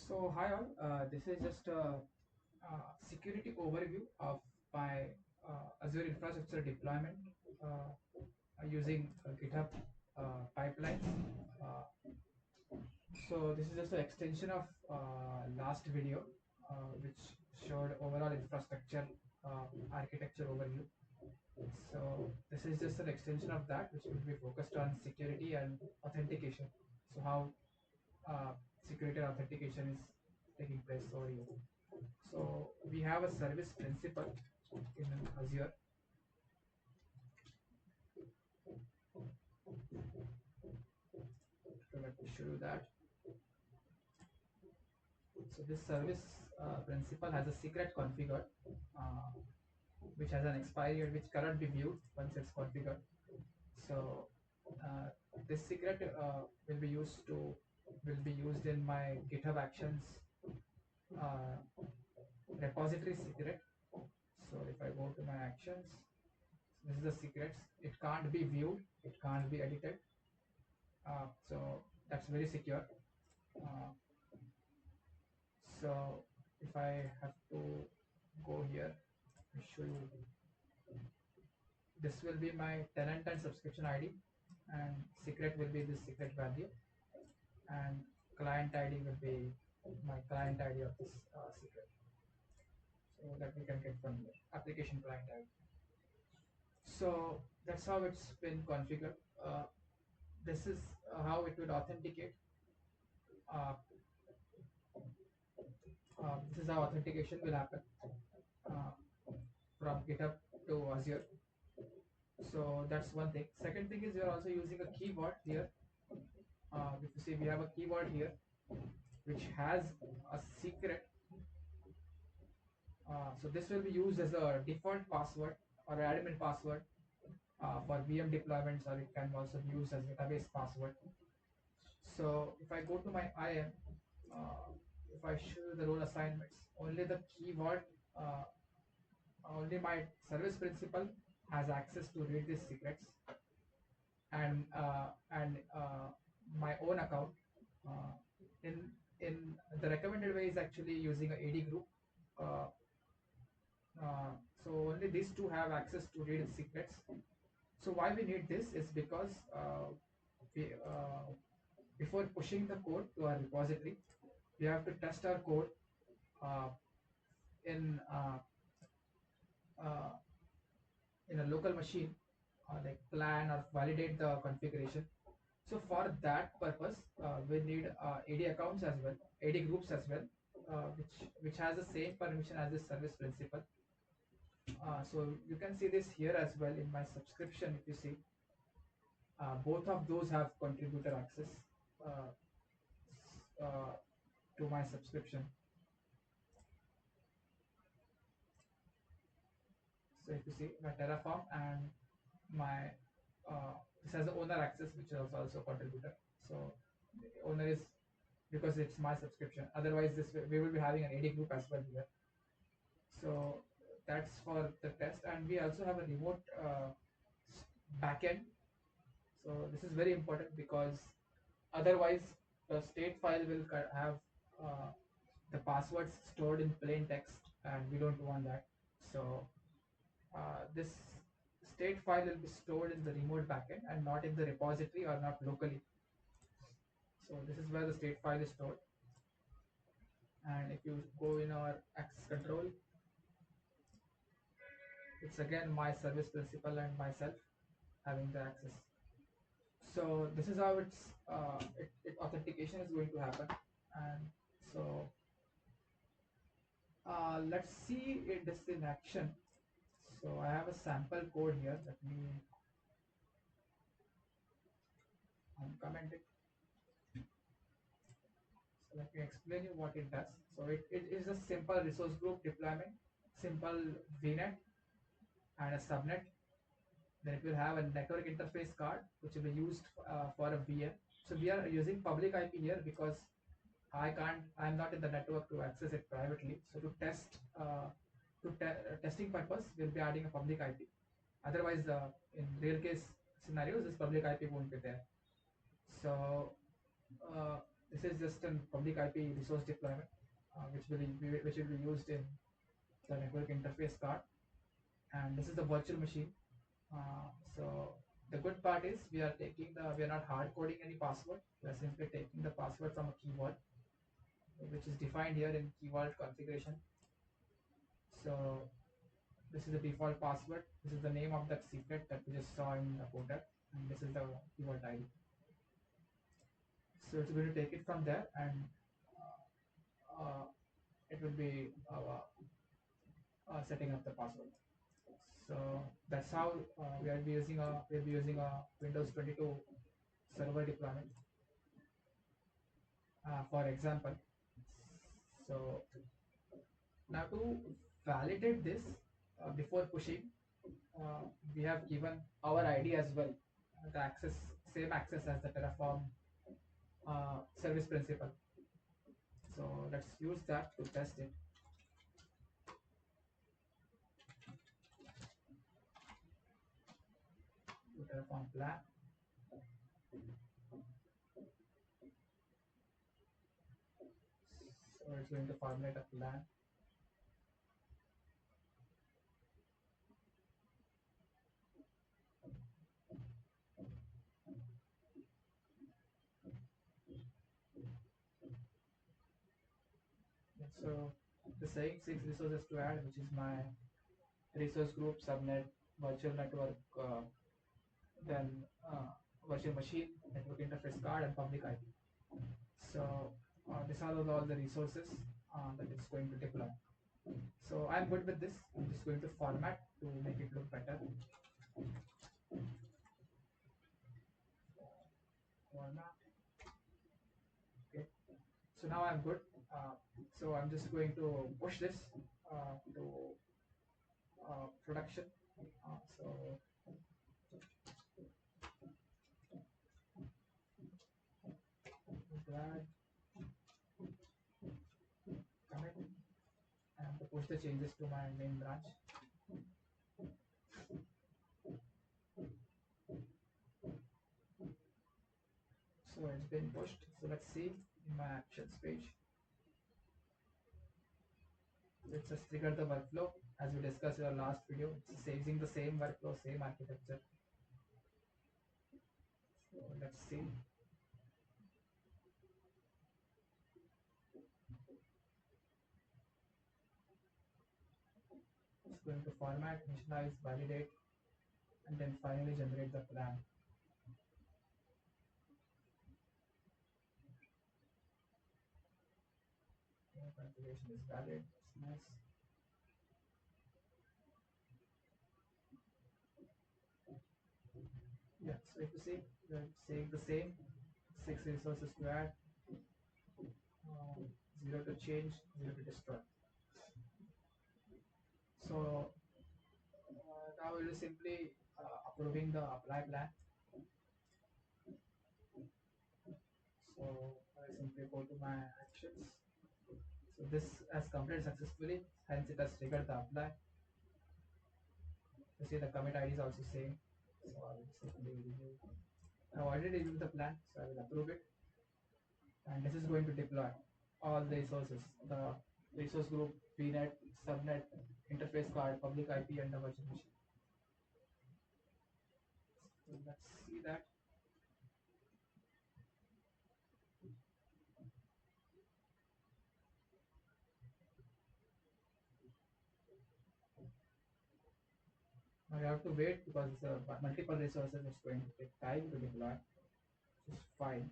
So hi all, this is just a security overview of my Azure Infrastructure deployment using Github pipelines. Uh, so this is just an extension of last video, which showed overall infrastructure architecture overview. So this is just an extension of that, which will be focused on security and authentication. So how uh, security and authentication is taking place over here. So we have a service principal in Azure. So let me show you that. So this service principal has a secret configured, uh, which has an expiry date which cannot be viewed once it's configured. So uh, this secret will be used in my GitHub Actions uh, repository secret. So if I go to my actions, this is the secrets. It can't be viewed. It can't be edited. So that's very secure. Uh, so if I have to go here, I show you. This will be my tenant and subscription ID, and secret will be this secret value, and client ID will be my client ID of this secret. So that we can get from here, application client ID. So that's how it's been configured. This is how it would authenticate. Uh, this is how authentication will happen uh, from GitHub to Azure. So that's one thing. Second thing is we are also using a keyword here. If you see, we have a keyword here which has a secret. So this will be used as a default password or admin password for VM deployments, or it can also be used as database password. So if I go to my IAM, if I show you the role assignments, only the keyword, uh, only my service principal has access to read these secrets, and my own account. Uh, in the recommended way is actually using a AD group. Uh, so only these two have access to read the secrets. So why we need this is because we, before pushing the code to our repository, we have to test our code uh, in uh, uh, in a local machine, like plan or validate the configuration. So for that purpose, we need AD accounts as well, AD groups as well, which has the same permission as the service principal. So you can see this here as well in my subscription. If you see, both of those have contributor access uh, to my subscription. So if you see my Terraform and my this has the owner access, which is also a contributor. So the owner is because it's my subscription. Otherwise, this we will be having an AD group as well here. So that's for the test, and we also have a remote backend. So this is very important because otherwise the state file will have uh, the passwords stored in plain text, and we don't want that. So this state file will be stored in the remote backend and not in the repository or not locally. So this is where the state file is stored. And if you go in our access control, it's again my service principal and myself having the access. So this is how authentication is going to happen. And so let's see this in action. So I have a sample code here. Let me uncomment it. So let me explain you what it does. So it is a simple resource group deployment, simple VNet and a subnet. Then it will have a network interface card which will be used for a VM. So we are using public IP here because I'm not in the network to access it privately. So to test, testing purpose, we'll be adding a public IP. Otherwise, in real case scenarios, this public IP won't be there. So This is just a public IP resource deployment, which will be used in the network interface card, and this is the virtual machine. So the good part is we are not hard coding any password. We are simply taking the password from a keyword, which is defined here in keyword configuration. So this is the default password. This is the name of that secret that we just saw in the footer, and this is the keyword ID. So it's going to take it from there, and it will be setting up the password. So that's how we'll be using a Windows 22 server deployment, for example. So now to validate this, before pushing, uh, we have given our ID as well, the access same access as the Terraform service principal. So let's use that to test it. To Terraform plan. So it's going to formulate a plan. So the saying 6 resources to add, which is my resource group, subnet, virtual network, then virtual machine, network interface card, and public IP. So these are all the resources that it's going to deploy. So I'm good with this. I'm just going to format to make it look better. Format. Okay. So now I'm good. So I'm just going to push this to production. So glad commit and to push the changes to my main branch. So it's been pushed. So let's see in my actions page. It just triggered the workflow as we discussed in our last video. It's using the same workflow, same architecture. So let's see. It's going to format, initialize, validate, and then finally generate the plan. Okay, configuration is valid. That's nice. Yeah, so if you see, we're saying the same 6 resources to add, 0 to change, 0 to destroy. So now we'll simply approving the apply plan. So I simply go to my actions. So this has completed successfully, hence it has triggered the apply. You see the commit ID is also same. So I will simply review. I already reviewed the plan, so I will approve it. And this is going to deploy all the resources, the resource group, VNet, subnet, interface card, public IP, and the virtual machine. So let's see that. Now you have to wait because it's multiple resources. It's going to take time to deploy. Which is fine.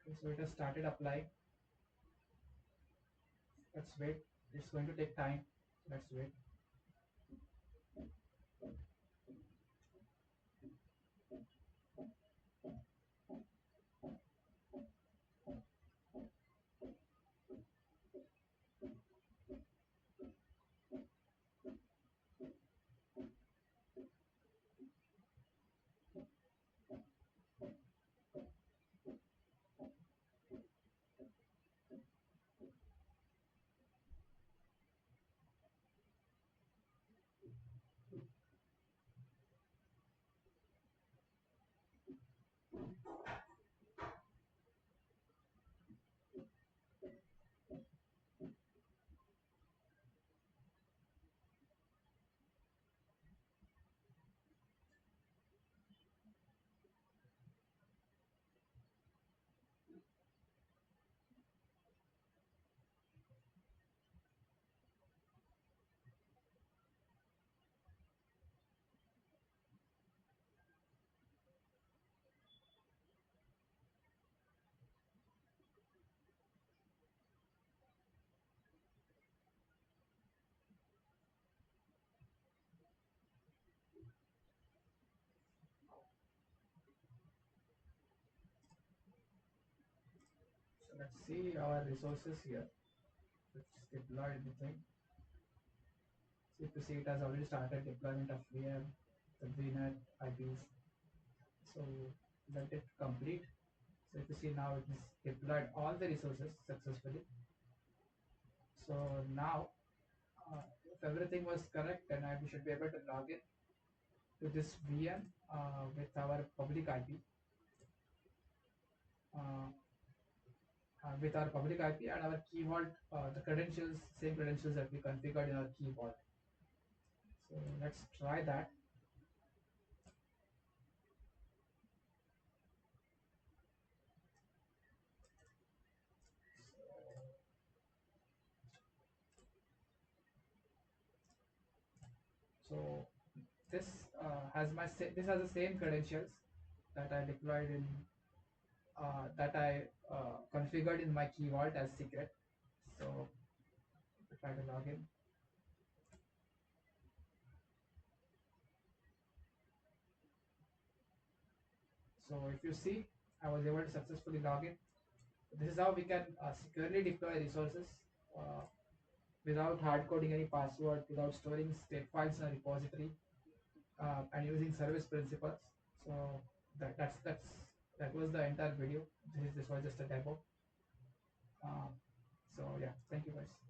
Okay, so it has started applying. Let's wait. It's going to take time. Let's wait. So let's see our resources here. Let's deploy everything. So if you see, it has already started deployment of VM, the VNet, IPs. So let it complete. So if you see now, it is deployed all the resources successfully. So now, if everything was correct, then we should be able to log in to this VM with our public IP, uh, with our public IP and our key vault, the credentials, same credentials that we configured in our key vault. So let's try that. So this has the same credentials that I deployed in that I configured in my key vault as secret. So try to log in. So if you see, I was able to successfully log in. This is how we can securely deploy resources uh, without hard coding any password, without storing state files in a repository, and using service principles. So that was the entire video. This was just a demo. Uh, so yeah, thank you guys.